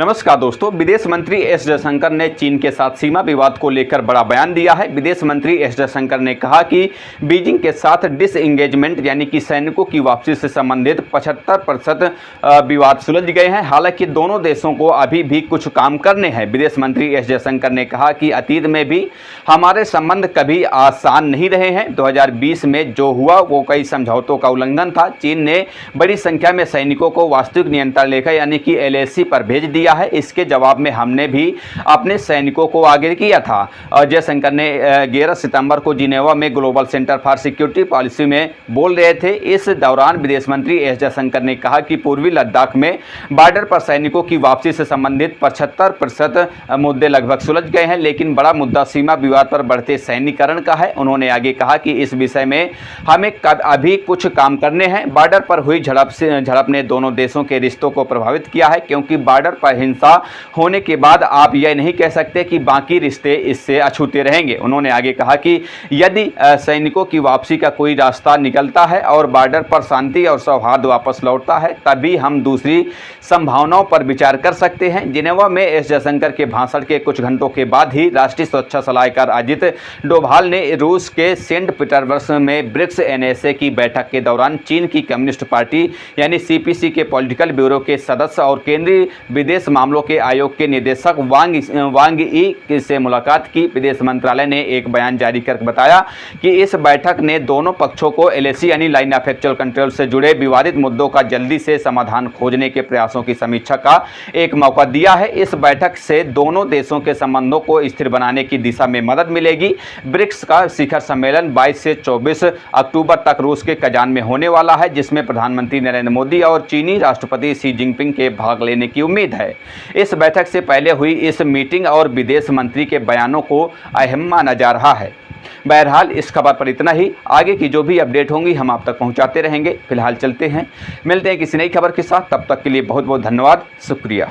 नमस्कार दोस्तों, विदेश मंत्री एस जयशंकर ने चीन के साथ सीमा विवाद को लेकर बड़ा बयान दिया है। विदेश मंत्री एस जयशंकर ने कहा कि बीजिंग के साथ डिसएंगेजमेंट यानी कि सैनिकों की वापसी से संबंधित 75% विवाद सुलझ गए हैं। हालांकि दोनों देशों को अभी भी कुछ काम करने हैं। विदेश मंत्री एस जयशंकर ने कहा कि अतीत में भी हमारे संबंध कभी आसान नहीं रहे हैं। 2020 में जो हुआ वो कई समझौतों का उल्लंघन था। चीन ने बड़ी संख्या में सैनिकों को वास्तविक नियंत्रण रेखा यानी कि LAC पर भेज दिया है। इसके जवाब में हमने भी अपने सैनिकों को आगे किया था। जयशंकर ने 11 सितंबर को जिनेवा में global centre for security policy में बोल रहे थे। इस दौरान विदेश मंत्री एस जयशंकर ने कहा कि पूर्वी लद्दाख में बॉर्डर पर सैनिकों की वापसी से संबंधित 75% मुद्दे लगभग सुलझ गए हैं, लेकिन बड़ा मुद्दा सीमा विवाद पर बढ़ते सैनिकरण का है। उन्होंने आगे कहा कि इस विषय में हमें अभी कुछ काम करने हैं। बॉर्डर पर हुई झड़प ने दोनों देशों के रिश्तों को प्रभावित किया है, क्योंकि बॉर्डर पर हिंसा होने के बाद आप यह नहीं कह सकते कि बाकी रिश्ते इससे अछूते रहेंगे। उन्होंने आगे कहा कि यदि सैनिकों की वापसी का कोई रास्ता निकलता है और बॉर्डर पर शांति और सौहार्द वापस लौटता है, तभी हम दूसरी संभावनाओं पर विचार कर सकते हैं। जिनेवा में एस जयशंकर के भाषण के कुछ घंटों के बाद ही राष्ट्रीय सुरक्षा सलाहकार अजित डोभाल ने रूस के सेंट पीटर्सबर्ग में ब्रिक्स NSA की बैठक के दौरान चीन की कम्युनिस्ट पार्टी यानी CPC के पॉलिटिकल ब्यूरो के सदस्य और केंद्रीय विदेश मामलों के आयोग के निदेशक वांग यी से मुलाकात की। विदेश मंत्रालय ने एक बयान जारी कर बताया कि इस बैठक ने दोनों पक्षों को LAC यानी लाइन ऑफ एक्चुअल कंट्रोल से जुड़े विवादित मुद्दों का जल्दी से समाधान खोजने के प्रयासों की समीक्षा का एक मौका दिया है। इस बैठक से दोनों देशों के संबंधों को स्थिर बनाने की दिशा में मदद मिलेगी। ब्रिक्स का शिखर सम्मेलन 22 से 24 अक्टूबर तक रूस के कजान में होने वाला है, जिसमें प्रधानमंत्री नरेंद्र मोदी और चीनी राष्ट्रपति शी जिनपिंग के भाग लेने की उम्मीद है। इस बैठक से पहले हुई इस मीटिंग और विदेश मंत्री के बयानों को अहम माना जा रहा है। बहरहाल इस खबर पर इतना ही। आगे की जो भी अपडेट होंगी हम आप तक पहुंचाते रहेंगे। फिलहाल चलते हैं, मिलते हैं किसी नई खबर के साथ। तब तक के लिए बहुत बहुत धन्यवाद, शुक्रिया।